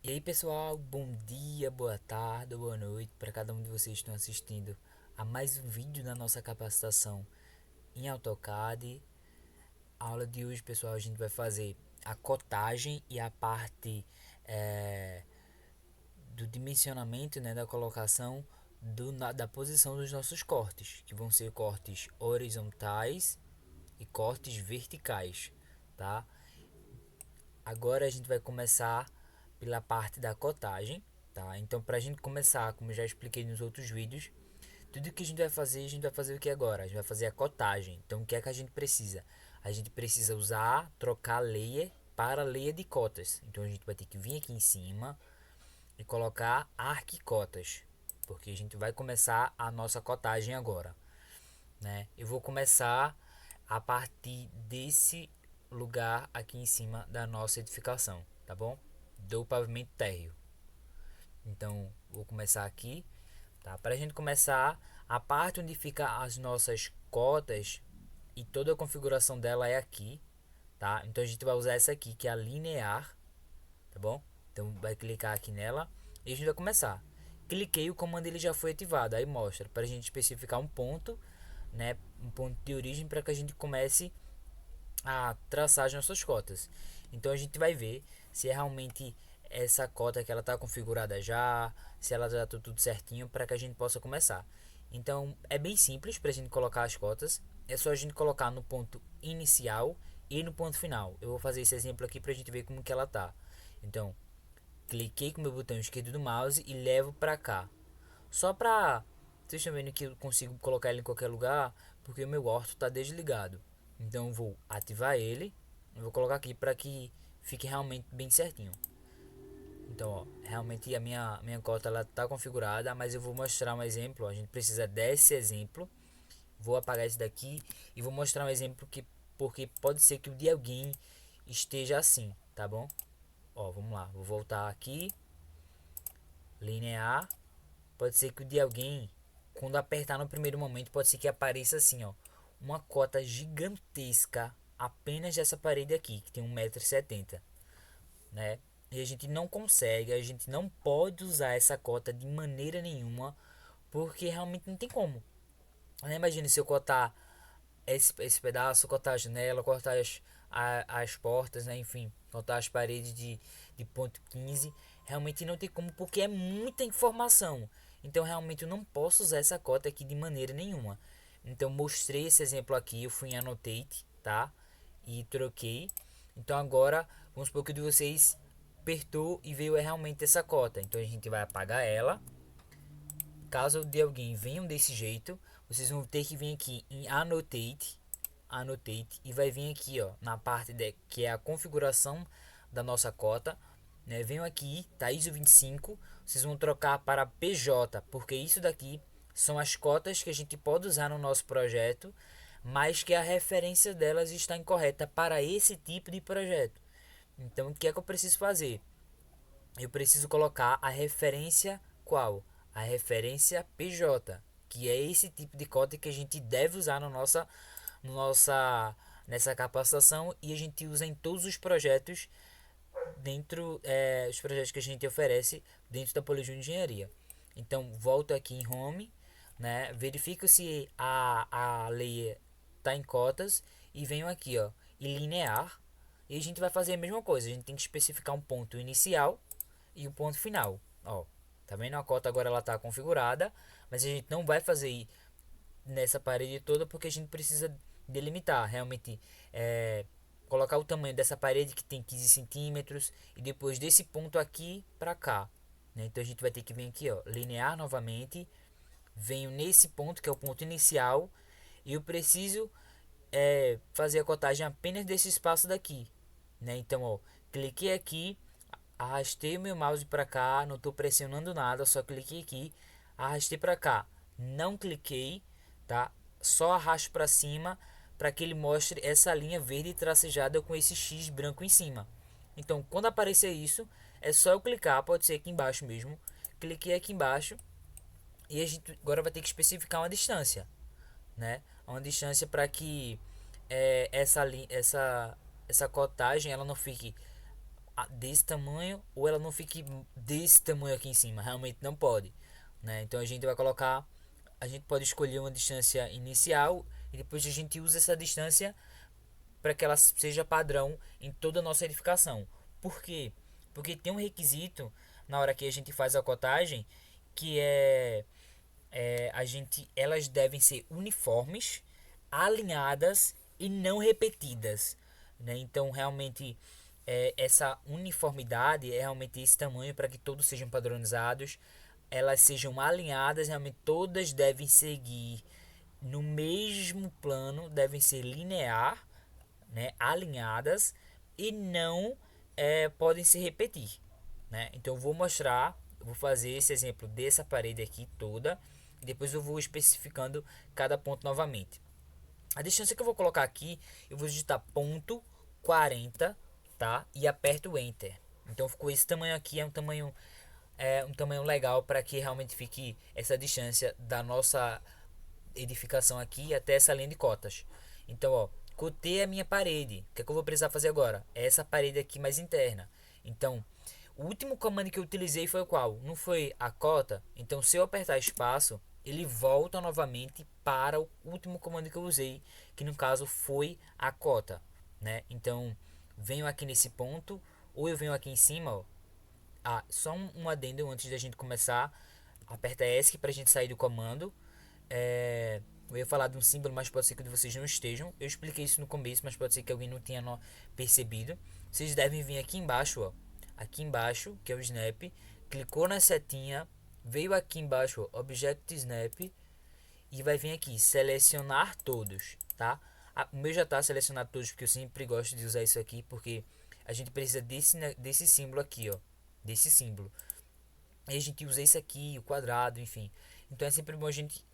E aí pessoal, bom dia, boa tarde, boa noite para cada um de vocês que estão assistindo a mais um vídeo da nossa capacitação em AutoCAD. A aula de hoje, pessoal, a gente vai fazer a cotagem e a parte eh, do dimensionamento, né, da colocação da posição dos nossos cortes, que vão ser cortes horizontais e cortes verticais, tá? Agora a gente vai começar pela parte da cotagem, tá? Então, para a gente começar, como eu já expliquei nos outros vídeos, tudo que a gente vai fazer o que agora? A gente vai fazer a cotagem. Então, o que é que a gente precisa? A gente precisa trocar layer para layer de cotas. Então, a gente vai ter que vir aqui em cima e colocar arquicotas, porque a gente vai começar a nossa cotagem agora, né? Eu vou começar a partir desse lugar aqui em cima da nossa edificação, tá bom? Do pavimento térreo. Então, vou começar aqui, tá? Para a gente começar, a parte onde fica as nossas cotas e toda a configuração dela é aqui, tá? Então a gente vai usar essa aqui, que é a linear, tá bom? Então vai clicar aqui nela e a gente vai começar. Cliquei, o comando ele já foi ativado, aí mostra para a gente especificar um ponto, né? Um ponto de origem para que a gente comece a traçar as nossas cotas. Então a gente vai ver se é realmente essa cota que ela está configurada já, se ela já está tudo certinho para que a gente possa começar. Então é bem simples para a gente colocar as cotas. É só a gente colocar no ponto inicial e no ponto final. Eu vou fazer esse exemplo aqui para a gente ver como que ela tá. Então cliquei com o meu botão esquerdo do mouse e levo para cá. Só para vocês estão vendo que eu consigo colocar ele em qualquer lugar, porque o meu orto está desligado. Então eu vou ativar ele, eu vou colocar aqui para que fique realmente bem certinho. Então, ó, realmente a minha cota ela tá configurada, mas eu vou mostrar um exemplo. A gente precisa desse exemplo. Vou apagar esse daqui e vou mostrar um exemplo que porque pode ser que o de alguém esteja assim, tá bom? Ó, vamos lá. Vou voltar aqui, linear. Pode ser que o de alguém, quando apertar no primeiro momento, pode ser que apareça assim, ó, uma cota gigantesca apenas dessa parede aqui, que tem 1,70 m, né? E a gente não consegue, a gente não pode usar essa cota de maneira nenhuma, porque realmente não tem como. Imagina se eu cortar esse pedaço, cortar a janela, cortar as portas, né? Enfim, cortar as paredes de ponto 15. Realmente não tem como, porque é muita informação. Então realmente eu não posso usar essa cota aqui de maneira nenhuma. Então mostrei esse exemplo aqui, eu fui em Annotate, tá? E troquei. Então agora, vamos supor que o de vocês apertou e veio realmente essa cota. Então a gente vai apagar ela. Caso de alguém venham desse jeito, vocês vão ter que vir aqui em Annotate, e vai vir aqui, ó, na parte que é a configuração da nossa cota, né? Venham aqui, tá ISO 25, vocês vão trocar para PJ, porque isso daqui são as cotas que a gente pode usar no nosso projeto, mas que a referência delas está incorreta para esse tipo de projeto. Então, o que é que eu preciso fazer? Eu preciso colocar a referência qual? A referência PJ, que é esse tipo de código que a gente deve usar no nossa, nessa capacitação, e a gente usa em todos os projetos dentro os projetos que a gente oferece dentro da Polijun Engenharia. Então volto aqui em Home, né? Verifico se a lei está em cotas e venho aqui, ó, em linear, e a gente vai fazer a mesma coisa. A gente tem que especificar um ponto inicial e o ponto final. Ó, tá vendo? A cota agora ela tá configurada, mas a gente não vai fazer nessa parede toda porque a gente precisa delimitar realmente, colocar o tamanho dessa parede que tem 15 centímetros e depois desse ponto aqui para cá, né? Então a gente vai ter que vir aqui, ó, linear novamente, venho nesse ponto que é o ponto inicial e eu preciso fazer a cotagem apenas desse espaço daqui, né? Então, ó, cliquei aqui, arrastei o meu mouse para cá, não estou pressionando nada, só cliquei aqui, arrastei para cá, não cliquei, tá? Só arrasto para cima para que ele mostre essa linha verde tracejada com esse X branco em cima. Então, quando aparecer isso, é só eu clicar, pode ser aqui embaixo mesmo. Cliquei aqui embaixo e a gente agora vai ter que especificar uma distância, né? Uma distância para que essa cotagem ela não fique desse tamanho ou ela não fique desse tamanho aqui em cima. Realmente não pode, né? Então a gente vai colocar, a gente pode escolher uma distância inicial e depois a gente usa essa distância para que ela seja padrão em toda a nossa edificação. Por quê? Porque tem um requisito na hora que a gente faz a cotagem que elas devem ser uniformes, alinhadas e não repetidas, né? Então realmente essa uniformidade é realmente esse tamanho para que todos sejam padronizados, elas sejam alinhadas, realmente todas devem seguir no mesmo plano, devem ser linear, né, alinhadas e não podem se repetir, né? Então eu vou mostrar, eu vou fazer esse exemplo dessa parede aqui toda e depois eu vou especificando cada ponto novamente. A distância que eu vou colocar aqui, eu vou digitar ponto 40, tá? E aperto Enter. Então ficou esse tamanho aqui, é um tamanho legal para que realmente fique essa distância da nossa edificação aqui até essa linha de cotas. Então, ó, cotei a minha parede. O que é que eu vou precisar fazer agora? É essa parede aqui mais interna. Então, o último comando que eu utilizei foi o qual? Não foi a cota? Então, se eu apertar espaço, ele volta novamente para o último comando que eu usei, que no caso foi a cota, né? Então, venho aqui nesse ponto, ou eu venho aqui em cima, ó. Só um adendo antes da gente começar. Aperta ESC para a gente sair do comando. Eu ia falar de um símbolo, mas pode ser que vocês não estejam. Eu expliquei isso no começo, mas pode ser que alguém não tenha percebido. Vocês devem vir aqui embaixo, ó. Aqui embaixo, que é o Snap. Clicou na setinha. Veio aqui embaixo, ó, Object Snap. E vai vir aqui, selecionar todos, tá? O meu já está selecionado todos, porque eu sempre gosto de usar isso aqui, porque a gente precisa desse símbolo aqui, ó. Desse símbolo. E a gente usa isso aqui, o quadrado, enfim. Então é sempre bom a gente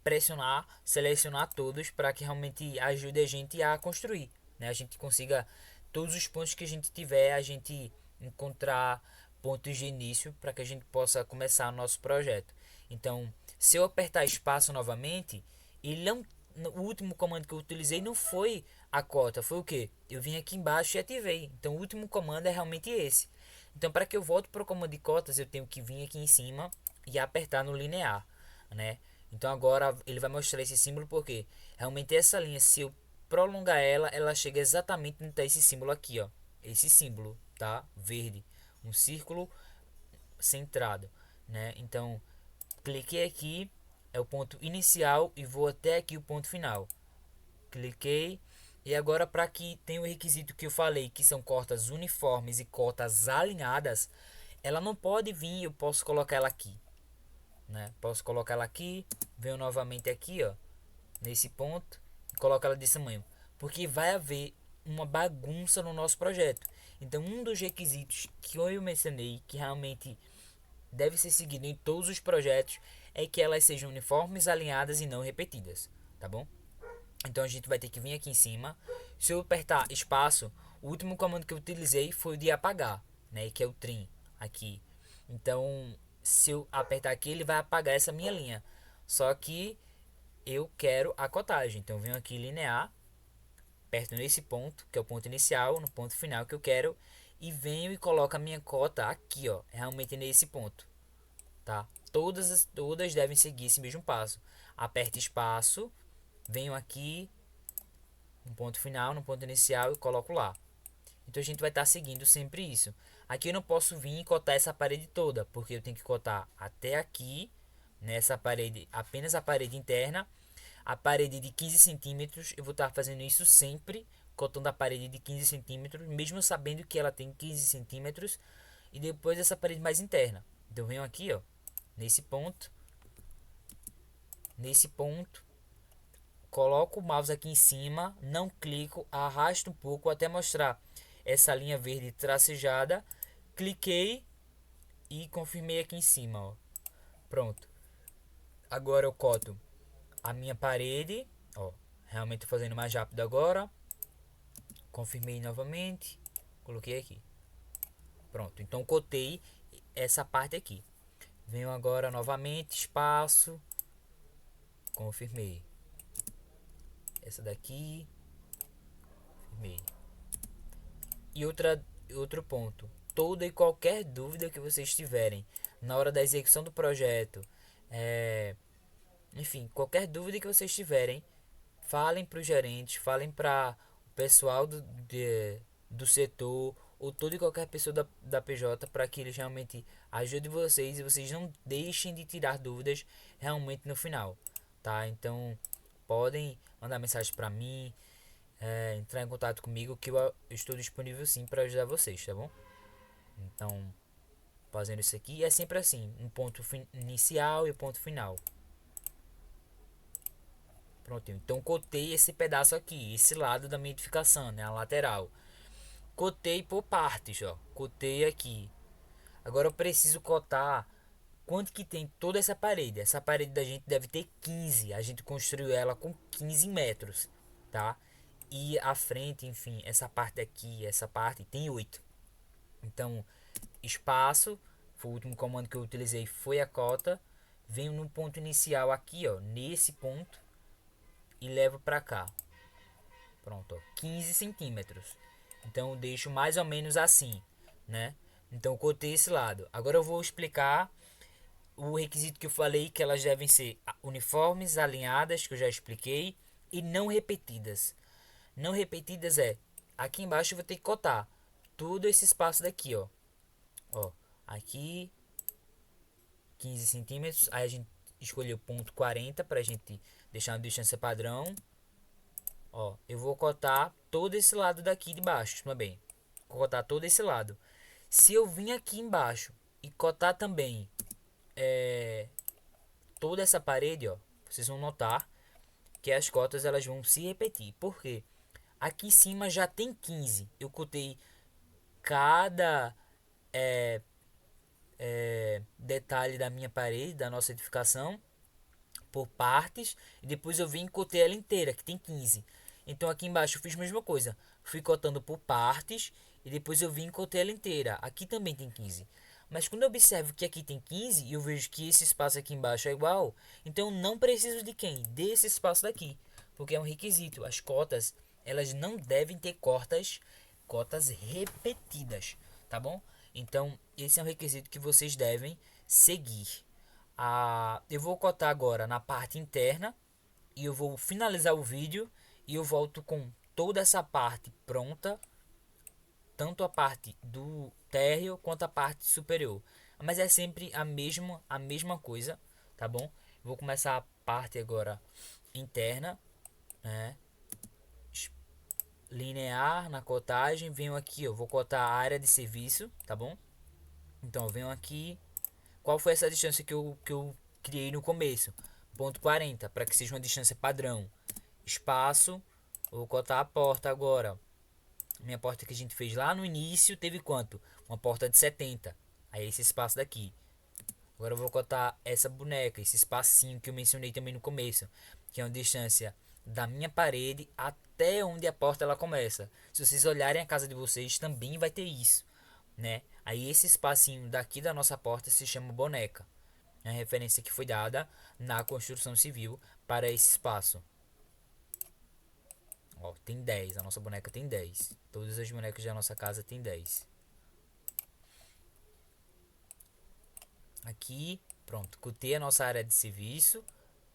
pressionar, selecionar todos para que realmente ajude a gente a construir, né? A gente consiga todos os pontos que a gente tiver, a gente encontrar pontos de início para que a gente possa começar o nosso projeto. Então, se eu apertar espaço novamente, ele não, o último comando que eu utilizei não foi a cota, foi o que? Eu vim aqui embaixo e ativei. Então, o último comando é realmente esse. Então, para que eu volte para o comando de cotas, eu tenho que vir aqui em cima e apertar no linear, né? Então agora ele vai mostrar esse símbolo porque realmente essa linha, se eu prolongar ela, ela chega exatamente onde está esse símbolo aqui, ó. Esse símbolo, tá? Verde, um círculo centrado, né? Então cliquei aqui, é o ponto inicial e vou até aqui o ponto final. Cliquei e agora para que tem o requisito que eu falei, que são cotas uniformes e cotas alinhadas, ela não pode vir, eu posso colocar ela aqui, né? Posso colocar ela aqui, venho novamente aqui, ó, nesse ponto, e coloco ela desse tamanho, porque vai haver uma bagunça no nosso projeto. Então, um dos requisitos que eu mencionei, que realmente deve ser seguido em todos os projetos, é que elas sejam uniformes, alinhadas e não repetidas, tá bom? Então a gente vai ter que vir aqui em cima. Se eu apertar espaço, o último comando que eu utilizei foi o de apagar, né? Que é o trim aqui. Então, se eu apertar aqui, ele vai apagar essa minha linha. Só que eu quero a cotagem. Então, eu venho aqui linear, aperto nesse ponto, que é o ponto inicial, no ponto final que eu quero, e venho e coloco a minha cota aqui, ó, realmente nesse ponto, tá? Todas devem seguir esse mesmo passo. Aperto espaço, venho aqui no ponto final, no ponto inicial e coloco lá. Então a gente vai estar seguindo sempre isso. Aqui eu não posso vir e cotar essa parede toda, porque eu tenho que cotar até aqui, nessa parede, apenas a parede interna. A parede de 15 centímetros, eu vou estar fazendo isso sempre, cotando a parede de 15 centímetros, mesmo sabendo que ela tem 15 centímetros. E depois essa parede mais interna. Então eu venho aqui, ó, nesse ponto, coloco o mouse aqui em cima, não clico, arrasto um pouco até mostrar essa linha verde tracejada, cliquei e confirmei aqui em cima, ó. Pronto. Agora eu coto a minha parede, ó, realmente fazendo mais rápido agora. Confirmei novamente, coloquei aqui. Pronto, então cotei essa parte aqui. Venho agora novamente, espaço, confirmei. Essa daqui, confirmei. E outro ponto. Toda e qualquer dúvida que vocês tiverem na hora da execução do projeto, enfim, qualquer dúvida que vocês tiverem, falem para os gerentes, falem para o pessoal do setor ou toda e qualquer pessoa da PJ para que eles realmente ajudem vocês e vocês não deixem de tirar dúvidas realmente no final, tá? Então podem mandar mensagem para mim, entrar em contato comigo que eu estou disponível sim para ajudar vocês, tá bom? Então, fazendo isso aqui é sempre assim, um ponto inicial e um ponto final. Pronto, então cotei esse pedaço aqui, esse lado da minha edificação, né, a lateral. Cotei por partes, ó. Cotei aqui. Agora eu preciso cotar quanto que tem toda essa parede. Essa parede da gente deve ter 15. A gente construiu ela com 15 metros, tá? E a frente, enfim, essa parte aqui, essa parte tem 8. Então, espaço, foi o último comando que eu utilizei, foi a cota. Venho no ponto inicial aqui, ó, nesse ponto e levo para cá. Pronto, ó, 15 centímetros. Então eu deixo mais ou menos assim, né? Então eu cotei esse lado. Agora eu vou explicar o requisito que eu falei, que elas devem ser uniformes, alinhadas, que eu já expliquei, e não repetidas. Não repetidas é, aqui embaixo eu vou ter que cotar todo esse espaço daqui, ó. Ó, aqui 15 centímetros, aí a gente escolheu ponto 40 para a gente deixar uma distância padrão. Ó, eu vou cotar todo esse lado daqui de baixo também. Vou cotar todo esse lado. Se eu vir aqui embaixo e cotar também toda essa parede, ó, vocês vão notar que as cotas elas vão se repetir. Por quê? Aqui em cima já tem 15. Eu cotei cada detalhe da minha parede, da nossa edificação, por partes. E depois eu vim e cotei ela inteira, que tem 15. Então aqui embaixo eu fiz a mesma coisa. Fui cotando por partes. E depois eu vim e cotei ela inteira. Aqui também tem 15. Mas quando eu observo que aqui tem 15 e eu vejo que esse espaço aqui embaixo é igual, então eu não preciso de quem? Desse espaço daqui. Porque é um requisito. As cotas, elas não devem ter cotas repetidas, tá bom? Então, esse é um requisito que vocês devem seguir. Eu vou cotar agora na parte interna e eu vou finalizar o vídeo e eu volto com toda essa parte pronta, tanto a parte do térreo quanto a parte superior. Mas é sempre a mesma coisa, tá bom? Vou começar a parte agora interna, né? Linear na cotagem, venho aqui, eu vou cotar a área de serviço, tá bom? Então eu venho aqui. Qual foi essa distância que eu criei no começo? Ponto 40, para que seja uma distância padrão. Espaço, vou cotar a porta agora. Minha porta que a gente fez lá no início teve quanto? Uma porta de 70. Aí esse espaço daqui. Agora eu vou cotar essa boneca, esse espacinho que eu mencionei também no começo, que é uma distância da minha parede até onde a porta ela começa. Se vocês olharem a casa de vocês, também vai ter isso, né? Aí esse espacinho daqui da nossa porta se chama boneca. É a referência que foi dada na construção civil para esse espaço. Ó, tem 10, a nossa boneca tem 10. Todas as bonecas da nossa casa tem 10. Aqui, pronto, cotei a nossa área de serviço,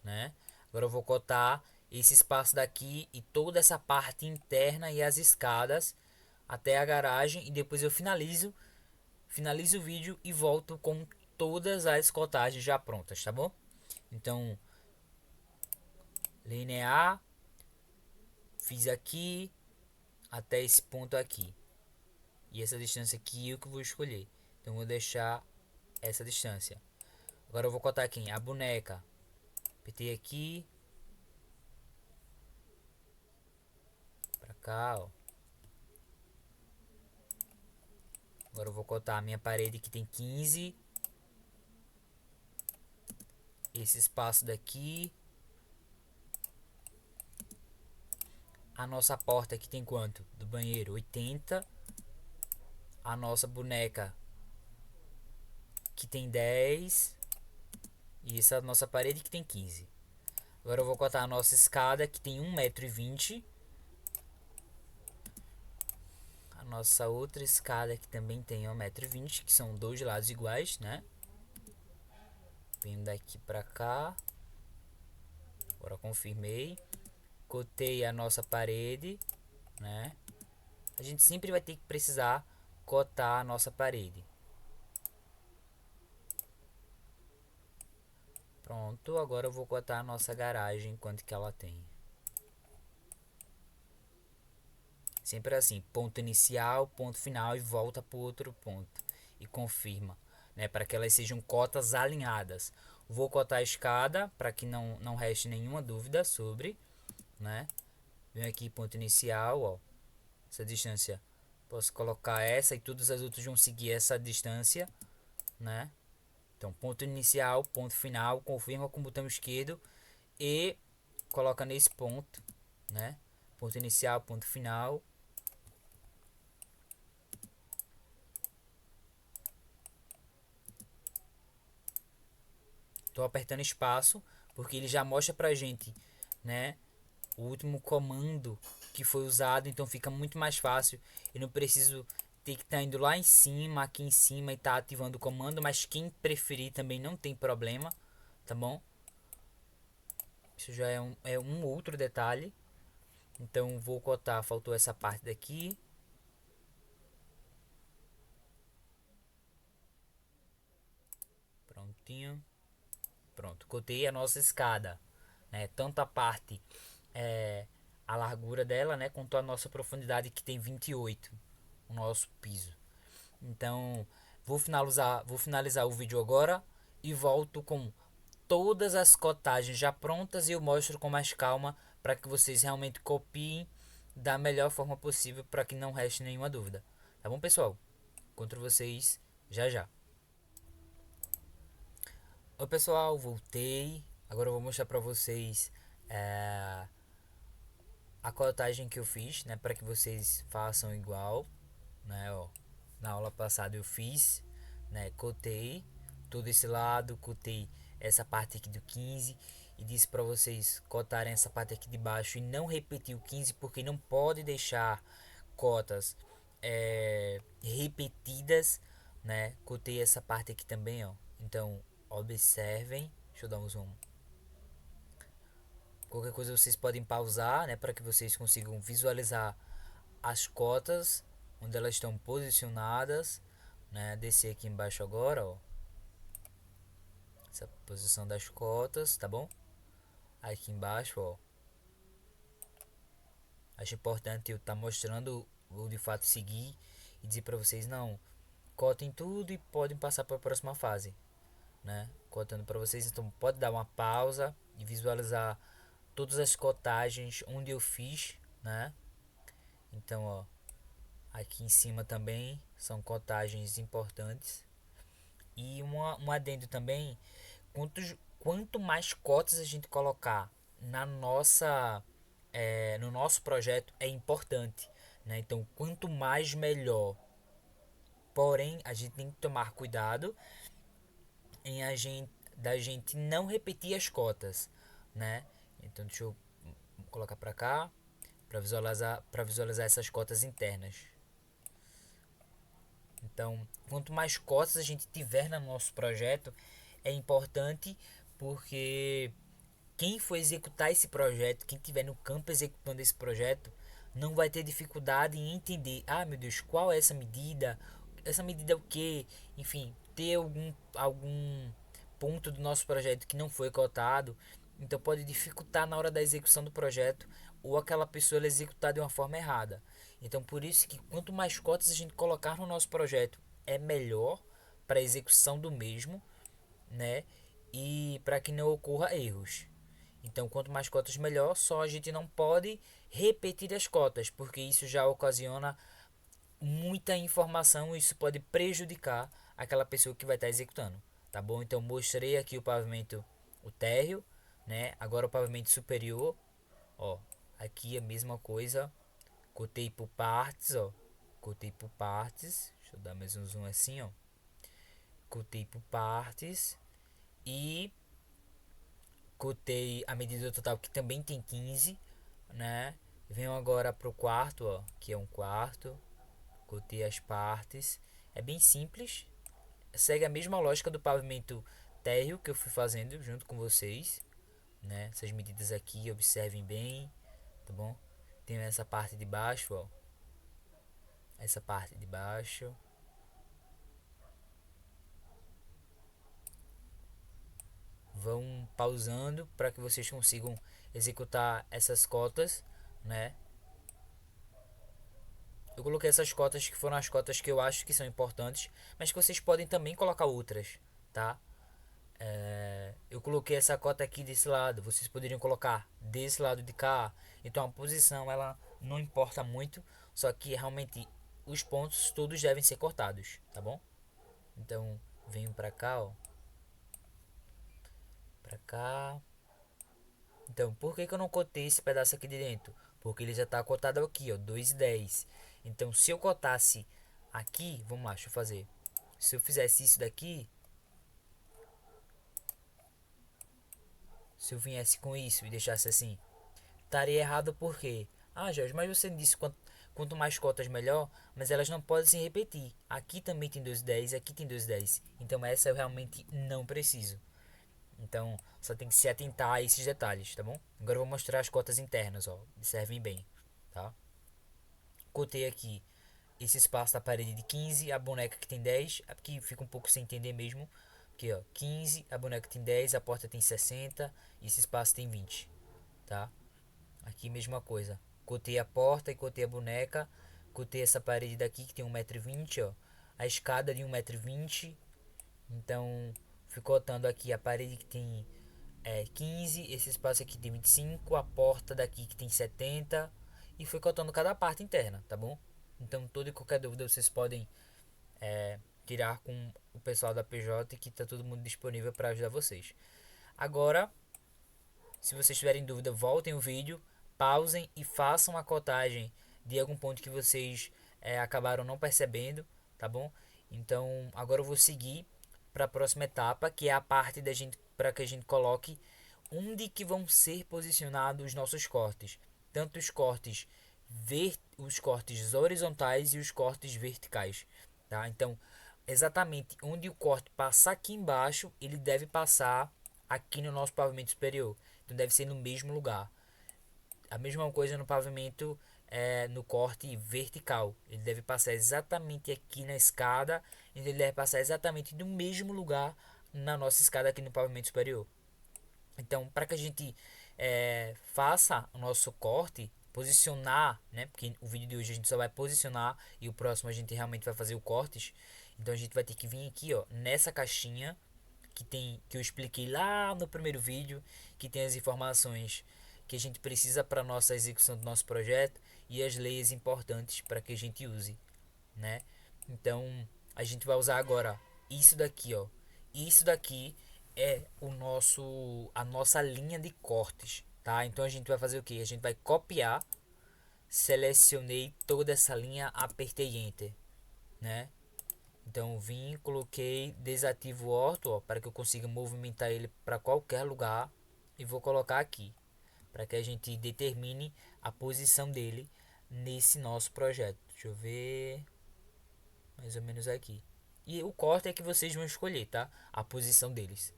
né? Agora eu vou cotar esse espaço daqui e toda essa parte interna e as escadas até a garagem e depois eu finalizo o vídeo e volto com todas as cotagens já prontas, tá bom? Então, linear, fiz aqui até esse ponto aqui. E essa distância aqui eu que vou escolher. Então vou deixar essa distância. Agora eu vou cotar aqui a boneca. Apertei aqui pra cá, ó. Agora eu vou cotar a minha parede que tem 15. Esse espaço daqui. A nossa porta que tem quanto? Do banheiro, 80. A nossa boneca que tem 10. E essa nossa parede que tem 15. Agora eu vou cotar a nossa escada que tem 1,20 m. A nossa outra escada que também tem 1,20 m, que são dois lados iguais, né? Venho daqui pra cá. Agora confirmei. Cotei a nossa parede, né? A gente sempre vai ter que precisar cotar a nossa parede. Pronto, agora eu vou cotar a nossa garagem, quanto que ela tem. Sempre assim, ponto inicial, ponto final e volta para o outro ponto. E confirma, né, para que elas sejam cotas alinhadas. Vou cotar a escada para que não reste nenhuma dúvida sobre, né? Venho aqui, ponto inicial, ó. Essa distância. Posso colocar essa e todas as outras vão seguir essa distância, né? Então, ponto inicial, ponto final, confirma com o botão esquerdo e coloca nesse ponto, né? Ponto inicial, ponto final. Tô apertando espaço porque ele já mostra pra gente, né, o último comando que foi usado, então fica muito mais fácil. Eu não preciso ter que estar indo lá em cima, aqui em cima e tá ativando o comando, mas quem preferir também não tem problema, tá bom? Isso já é um outro detalhe. Então vou cotar, faltou essa parte daqui. Prontinho. Pronto, cotei a nossa escada, né? Tanto a parte, é, a largura dela, né, quanto a nossa profundidade que tem 28, o nosso piso. Então, vou finalizar o vídeo agora e volto com todas as cotagens já prontas e eu mostro com mais calma para que vocês realmente copiem da melhor forma possível para que não reste nenhuma dúvida. Tá bom, pessoal? Encontro vocês já já. Oi, pessoal, voltei. Agora eu vou mostrar para vocês a cotagem que eu fiz, né, para que vocês façam igual, né, ó. Na aula passada eu fiz, né, cotei todo esse lado, cotei essa parte aqui do 15 e disse para vocês cotarem essa parte aqui de baixo e não repetir o 15 porque não pode deixar cotas repetidas, né? Cotei essa parte aqui também, ó. Então observem, deixa eu dar um zoom. Qualquer coisa vocês podem pausar, né, para que vocês consigam visualizar as cotas onde elas estão posicionadas, né? Descer aqui embaixo agora, ó. Essa posição das cotas, tá bom? Aqui embaixo, ó. Acho importante eu estar mostrando o de fato seguir e dizer para vocês não, cotem tudo e podem passar para a próxima fase, né? Cotando para vocês, então pode dar uma pausa e visualizar todas as cotagens onde eu fiz, né? Então, ó, aqui em cima também são cotagens importantes. E um adendo também, quanto mais cotas a gente colocar na nossa no nosso projeto é importante, né? Então, quanto mais melhor. Porém, a gente tem que tomar cuidado em da gente não repetir as cotas, né? Então, deixa eu colocar para cá para visualizar essas cotas internas. Então, quanto mais cotas a gente tiver no nosso projeto, é importante porque quem for executar esse projeto, quem estiver no campo executando esse projeto, não vai ter dificuldade em entender, ah, meu Deus, qual é essa medida? Essa medida é o quê? Enfim, ter algum ponto do nosso projeto que não foi cotado, então pode dificultar na hora da execução do projeto ou aquela pessoa executar de uma forma errada. Então, por isso que quanto mais cotas a gente colocar no nosso projeto, é melhor para a execução do mesmo, né? E para que não ocorra erros. Então, quanto mais cotas, melhor. Só a gente não pode repetir as cotas, porque isso já ocasiona muita informação e isso pode prejudicar aquela pessoa que vai estar executando, tá bom? Então, mostrei aqui o pavimento, o térreo, né? Agora o pavimento superior, ó. Aqui a mesma coisa. Cotei por partes, ó. Cotei por partes. Deixa eu dar mais um zoom assim, ó. Cotei por partes e cotei a medida total que também tem 15, né? Venho agora pro quarto, ó, que é um quarto. Cotei as partes. É bem simples. Segue a mesma lógica do pavimento térreo que eu fui fazendo junto com vocês, né? Essas medidas aqui, observem bem, tá bom? Tem essa parte de baixo, ó. Essa parte de baixo. Vão pausando para que vocês consigam executar essas cotas, né? Eu coloquei essas cotas que foram as cotas que eu acho que são importantes, mas que vocês podem também colocar outras, tá? Eu coloquei essa cota aqui desse lado, vocês poderiam colocar desse lado de cá. Então a posição ela não importa muito, só que realmente os pontos todos devem ser cortados, tá bom? Então venho pra cá, ó, pra cá. Então por que eu não cotei esse pedaço aqui de dentro? Porque ele já tá cotado aqui, ó, 2,10. Então se eu cotasse aqui, vamos lá, deixa eu fazer. Se eu fizesse isso daqui, se eu viesse com isso e deixasse assim, estaria errado porque, ah, Jorge, mas você disse quanto mais cotas melhor, mas elas não podem se repetir. Aqui também tem 2,10, aqui tem 2,10. Então essa eu realmente não preciso. Então só tem que se atentar a esses detalhes, tá bom? Agora eu vou mostrar as cotas internas, ó. Observem bem, tá? Cotei aqui esse espaço da parede de 15, a boneca que tem 10, aqui fica um pouco sem entender mesmo. Aqui, ó, 15, a boneca tem 10, a porta tem 60 e esse espaço tem 20, tá? Aqui mesma coisa. Cotei a porta e cotei a boneca. Cotei essa parede daqui que tem 1,20 m, ó. A escada de 1,20 m. Então, fui cotando aqui a parede que tem 15. Esse espaço aqui tem 25. A porta daqui que tem 70. E fui cotando cada parte interna, tá bom? Então, toda e qualquer dúvida vocês podem tirar com o pessoal da PJ, que tá todo mundo disponível para ajudar vocês. Agora, se vocês tiverem dúvida, voltem o vídeo, pausem e façam a cotagem de algum ponto que vocês acabaram não percebendo, tá bom? Então, agora eu vou seguir para a próxima etapa, que é a parte da gente para que a gente coloque onde que vão ser posicionados os nossos cortes, tanto os cortes horizontais e os cortes verticais, tá? Então, exatamente onde o corte passar aqui embaixo, ele deve passar aqui no nosso pavimento superior. Então deve ser no mesmo lugar. A mesma coisa no pavimento no corte vertical. Ele deve passar exatamente aqui na escada. E ele deve passar exatamente no mesmo lugar na nossa escada aqui no pavimento superior. Então, para que a gente faça o nosso corte, posicionar, né? Porque o vídeo de hoje a gente só vai posicionar e o próximo a gente realmente vai fazer o cortes. Então a gente vai ter que vir aqui, ó, nessa caixinha que eu expliquei lá no primeiro vídeo, que tem as informações que a gente precisa para nossa execução do nosso projeto e as leis importantes para que a gente use, né? Então, a gente vai usar agora isso daqui, ó. Isso daqui é a nossa linha de cortes, tá? Então a gente vai fazer o que? A gente vai copiar, selecionei toda essa linha, apertei enter, né? Então vim, coloquei, desativo o orto, ó, para que eu consiga movimentar ele para qualquer lugar e vou colocar aqui, para que a gente determine a posição dele nesse nosso projeto. Deixa eu ver, mais ou menos aqui. E o corte é que vocês vão escolher, tá? A posição deles.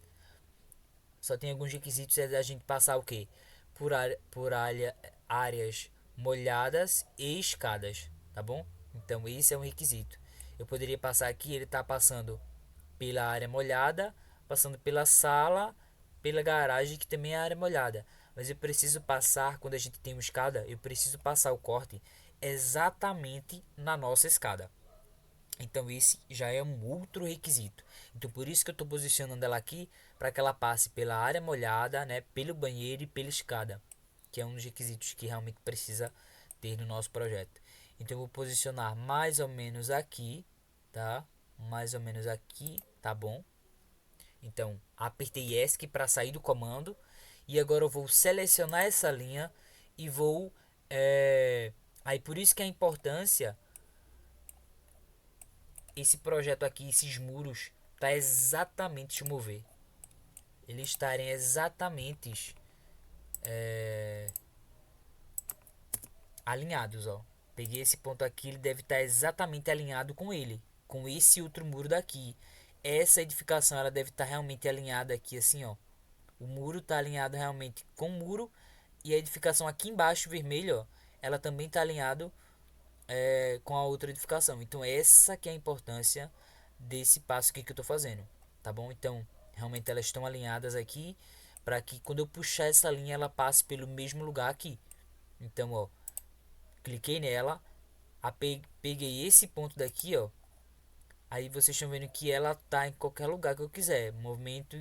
Só tem alguns requisitos é da gente passar o que? Áreas molhadas e escadas, tá bom? Então esse é um requisito. Eu poderia passar aqui, ele tá passando pela área molhada, passando pela sala, pela garagem que também é área molhada. Mas eu preciso passar, quando a gente tem uma escada, eu preciso passar o corte exatamente na nossa escada. Então esse já é um outro requisito. Então por isso que eu estou posicionando ela aqui, para que ela passe pela área molhada, né, pelo banheiro e pela escada, que é um dos requisitos que realmente precisa ter no nosso projeto. Então eu vou posicionar mais ou menos aqui, tá? Mais ou menos aqui, tá bom? Então apertei ESC para sair do comando e agora eu vou selecionar essa linha e vou aí por isso que a importância esse projeto aqui, esses muros, tá exatamente, deixa eu mover, eles estarem exatamente alinhados, ó, Peguei esse ponto aqui, ele deve estar exatamente alinhado com ele, com esse outro muro daqui. Essa edificação ela deve estar realmente alinhada aqui assim, ó. O muro está alinhado realmente com o muro e a edificação aqui embaixo vermelho, ó, ela também está alinhado com a outra edificação. Então essa que é a importância desse passo aqui que eu estou fazendo, tá bom? Então realmente elas estão alinhadas aqui para que quando eu puxar essa linha ela passe pelo mesmo lugar aqui. Então, ó, cliquei nela, peguei esse ponto daqui, ó. Aí vocês estão vendo que ela tá em qualquer lugar que eu quiser, movimento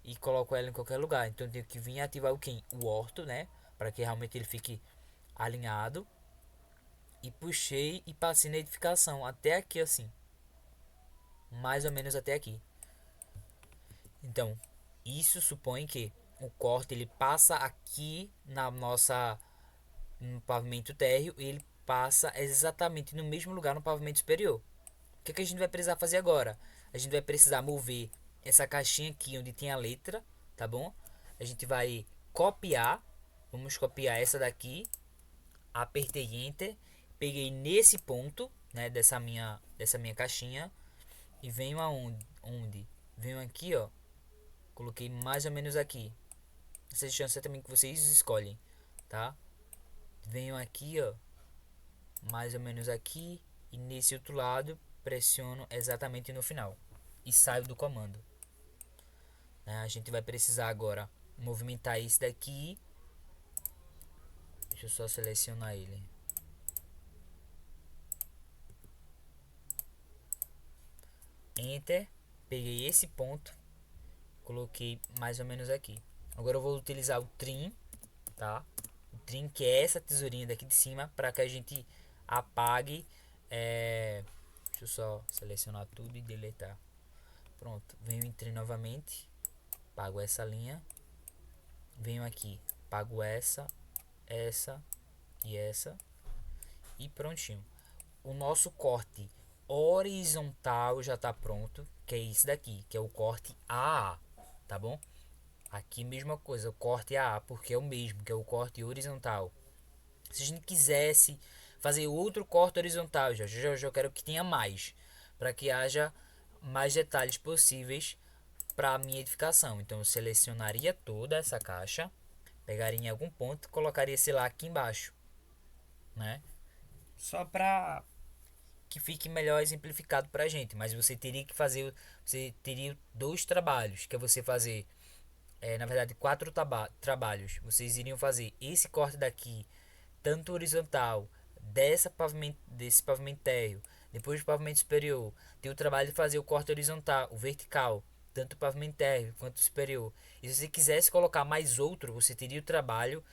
e coloco ela em qualquer lugar. Então eu tenho que vir ativar o quem? O orto, né? Para que realmente ele fique alinhado. E puxei e passei na edificação até aqui assim, mais ou menos até aqui. Então isso supõe que o corte ele passa aqui na nossa no pavimento térreo e ele passa exatamente no mesmo lugar no pavimento superior. O que a gente vai precisar fazer agora? A gente vai precisar mover essa caixinha aqui onde tem a letra, tá bom? A gente vai copiar, vamos copiar essa daqui, apertei Enter, peguei nesse ponto, né, dessa minha caixinha e venho aonde? Venho aqui, ó, coloquei mais ou menos aqui. Essa chance também que vocês escolhem, tá? Venho aqui, ó, mais ou menos aqui e nesse outro lado pressiono exatamente no final e saio do comando, né? A gente vai precisar agora movimentar esse daqui. Deixa eu só selecionar ele. Enter, peguei esse ponto, coloquei mais ou menos aqui. Agora eu vou utilizar o trim, tá? O trim que é essa tesourinha daqui de cima para que a gente apague. Deixa eu só selecionar tudo e deletar. Pronto, venho em trim novamente, pago essa linha, venho aqui, pago essa e essa e prontinho. O nosso corte horizontal já está pronto, que é esse daqui, que é o corte AA, tá bom? Aqui mesma coisa, o corte AA, porque é o mesmo, que é o corte horizontal. Se a gente quisesse fazer outro corte horizontal, já quero que tenha mais, para que haja mais detalhes possíveis para a minha edificação. Então eu selecionaria toda essa caixa, pegaria em algum ponto e colocaria esse lá aqui embaixo, né? Só para que fique melhor exemplificado para a gente. Mas você teria que fazer, você teria dois trabalhos, que é você fazer, na verdade, quatro trabalhos. Vocês iriam fazer esse corte daqui, tanto horizontal, desse pavimento térreo, depois do pavimento superior. Tem o trabalho de fazer o corte horizontal, o vertical, tanto o pavimento térreo quanto o superior. E se você quisesse colocar mais outro, você teria o trabalho,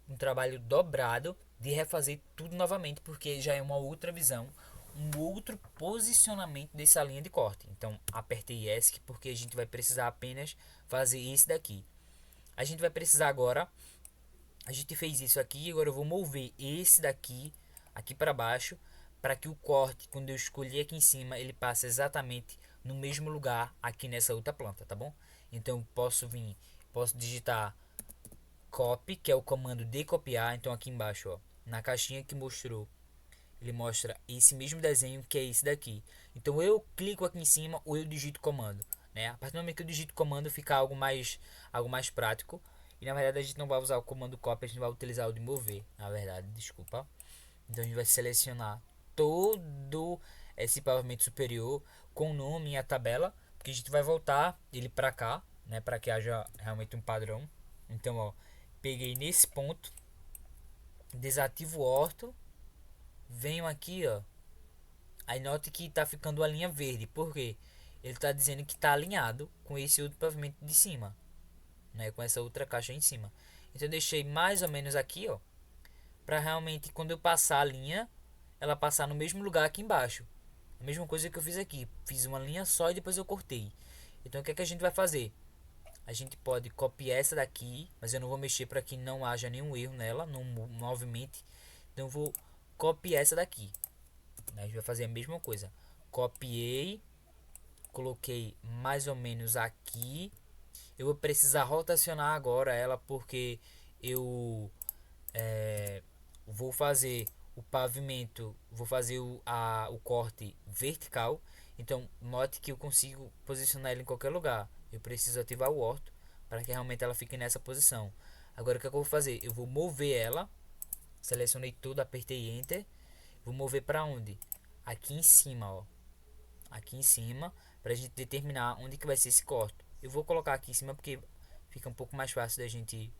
um trabalho dobrado de refazer tudo novamente, porque já é uma outra visão, um outro posicionamento dessa linha de corte. Então apertei ESC porque a gente vai precisar apenas fazer esse daqui. A gente vai precisar agora, a gente fez isso aqui, agora eu vou mover esse daqui aqui para baixo, para que o corte, quando eu escolher aqui em cima, ele passe exatamente no mesmo lugar aqui nessa outra planta, tá bom? Então posso digitar copy, que é o comando de copiar. Então aqui embaixo, ó, na caixinha que mostrou, ele mostra esse mesmo desenho que é esse daqui. Então eu clico aqui em cima ou eu digito comando, né? A partir do momento que eu digito comando fica algo mais prático. E na verdade a gente não vai usar o comando copy, a gente vai utilizar o de mover, na verdade, desculpa. Então a gente vai selecionar todo esse pavimento superior com o nome e a tabela, porque a gente vai voltar ele para cá, né, para que haja realmente um padrão. Então, ó, peguei nesse ponto, desativo o orto, venho aqui, ó. Aí note que tá ficando a linha verde, porque ele tá dizendo que tá alinhado com esse outro pavimento de cima, né, com essa outra caixa em cima. Então eu deixei mais ou menos aqui, ó, para realmente quando eu passar a linha, ela passar no mesmo lugar aqui embaixo. A mesma coisa que eu fiz aqui, fiz uma linha só e depois eu cortei. Então o que é que a gente vai fazer? A gente pode copiar essa daqui, mas eu não vou mexer para que não haja nenhum erro nela, não movimente. Então eu vou copiar essa daqui. A gente vai fazer a mesma coisa. Copiei, coloquei mais ou menos aqui. Eu vou precisar rotacionar agora ela porque eu vou fazer o pavimento, vou fazer o corte vertical. Então note que eu consigo posicionar ele em qualquer lugar. Eu preciso ativar o orto para que realmente ela fique nessa posição. Agora o que, é que eu vou fazer? Eu vou mover ela. Selecionei tudo, apertei Enter. Vou mover para onde? Aqui em cima, ó. Aqui em cima, para a gente determinar onde que vai ser esse corte. Eu vou colocar aqui em cima porque fica um pouco mais fácil da gente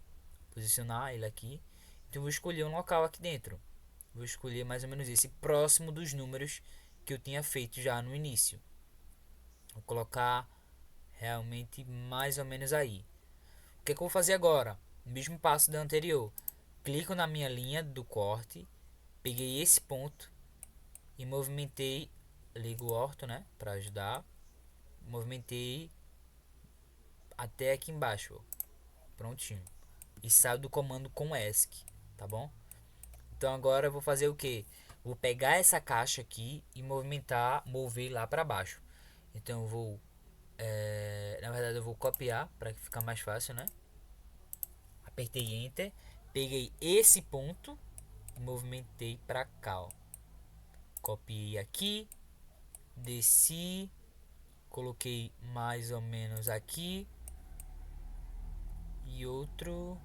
posicionar ele aqui. Então eu vou escolher um local aqui dentro. Vou escolher mais ou menos esse, próximo dos números que eu tinha feito já no início. Vou colocar realmente mais ou menos aí. O que, é que eu vou fazer agora? O mesmo passo da anterior. Clico na minha linha do corte, peguei esse ponto e movimentei, ligo o orto, né, para ajudar. Movimentei até aqui embaixo, ó. Prontinho. E saio do comando com ESC, tá bom? Então agora eu vou fazer o que? Vou pegar essa caixa aqui e mover lá para baixo. Então eu vou, na verdade eu vou copiar para ficar mais fácil, né? Apertei Enter, peguei esse ponto e movimentei para cá, ó. Copiei aqui, desci, coloquei mais ou menos aqui e outro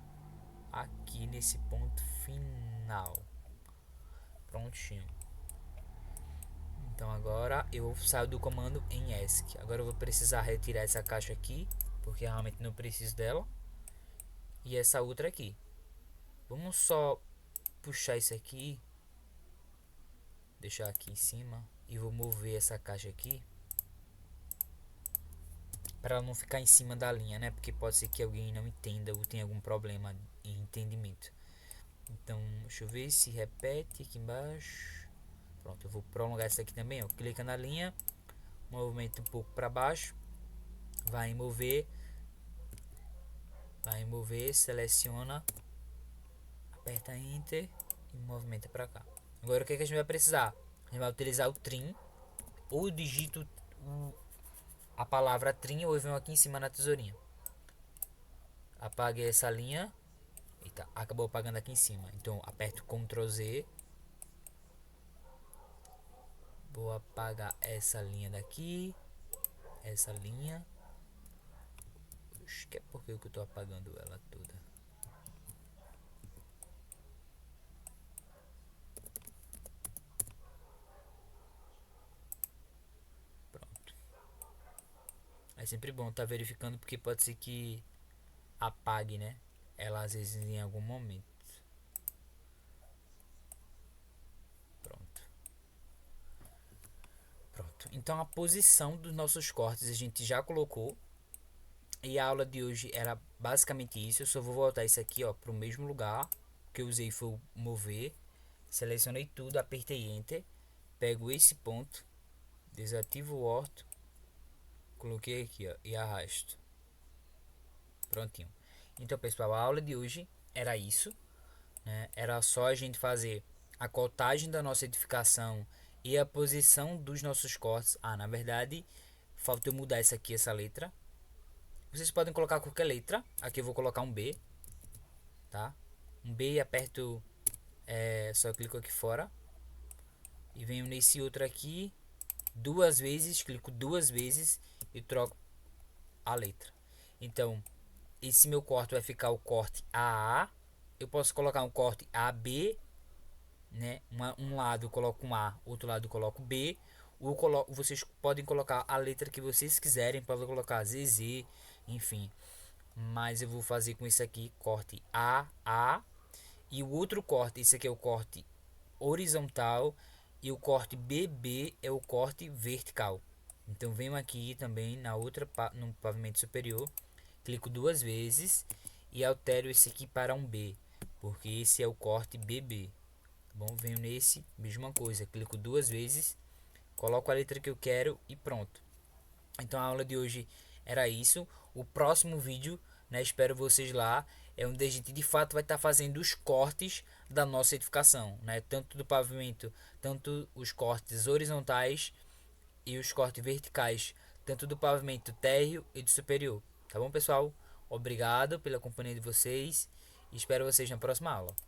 aqui nesse ponto final. Prontinho. Então agora eu saio do comando em ESC. Agora eu vou precisar retirar essa caixa aqui, porque realmente não preciso dela. E essa outra aqui. Vamos só puxar isso aqui, deixar aqui em cima, e vou mover essa caixa aqui para ela não ficar em cima da linha, né? Porque pode ser que alguém não entenda ou tenha algum problema em entendimento. Então, deixa eu ver se repete aqui embaixo. Pronto, eu vou prolongar isso aqui também, ó. Clica na linha, movimento um pouco para baixo, vai mover, seleciona, aperta Enter e movimenta para cá. Agora o que, é que a gente vai precisar? A gente vai utilizar o trim, ou digito a palavra trim ou venho aqui em cima na tesourinha. Apague essa linha. Eita, acabou apagando aqui em cima. Então aperto Ctrl Z. Vou apagar essa linha daqui. Essa linha. Acho que é porque eu estou apagando ela toda. Pronto. É sempre bom estar verificando, porque pode ser que apague, né? Ela às vezes em algum momento. Pronto. Pronto. Então a posição dos nossos cortes a gente já colocou. E a aula de hoje era basicamente isso. Eu só vou voltar isso aqui, ó, para o mesmo lugar. O que eu usei foi o mover. Selecionei tudo, apertei Enter. Pego esse ponto, desativo o orto, coloquei aqui, ó, e arrasto. Prontinho. Então, pessoal, a aula de hoje era isso, né? Era só a gente fazer a cotagem da nossa edificação e a posição dos nossos cortes. Ah, na verdade, falta eu mudar essa aqui, essa letra. Vocês podem colocar qualquer letra. Aqui eu vou colocar um B, tá? Um B e aperto, só clico aqui fora e venho nesse outro aqui duas vezes, clico duas vezes e troco a letra. Então, esse meu corte vai ficar o corte AA. Eu posso colocar um corte AB, né? Um lado eu coloco um A, outro lado eu coloco B. Ou vocês podem colocar a letra que vocês quiserem, podem colocar ZZ, enfim. Mas eu vou fazer com esse aqui, corte AA. E o outro corte, esse aqui é o corte horizontal. E o corte BB é o corte vertical. Então venho aqui também na outra, no pavimento superior, clico duas vezes e altero esse aqui para um B, porque esse é o corte BB. Bom, venho nesse, mesma coisa, clico duas vezes, coloco a letra que eu quero e pronto. Então a aula de hoje era isso. O próximo vídeo, né, espero vocês lá, é onde a gente de fato vai estar fazendo os cortes da nossa edificação, né, tanto do pavimento, tanto os cortes horizontais e os cortes verticais, tanto do pavimento térreo e do superior. Tá bom, pessoal? Obrigado pela companhia de vocês e espero vocês na próxima aula.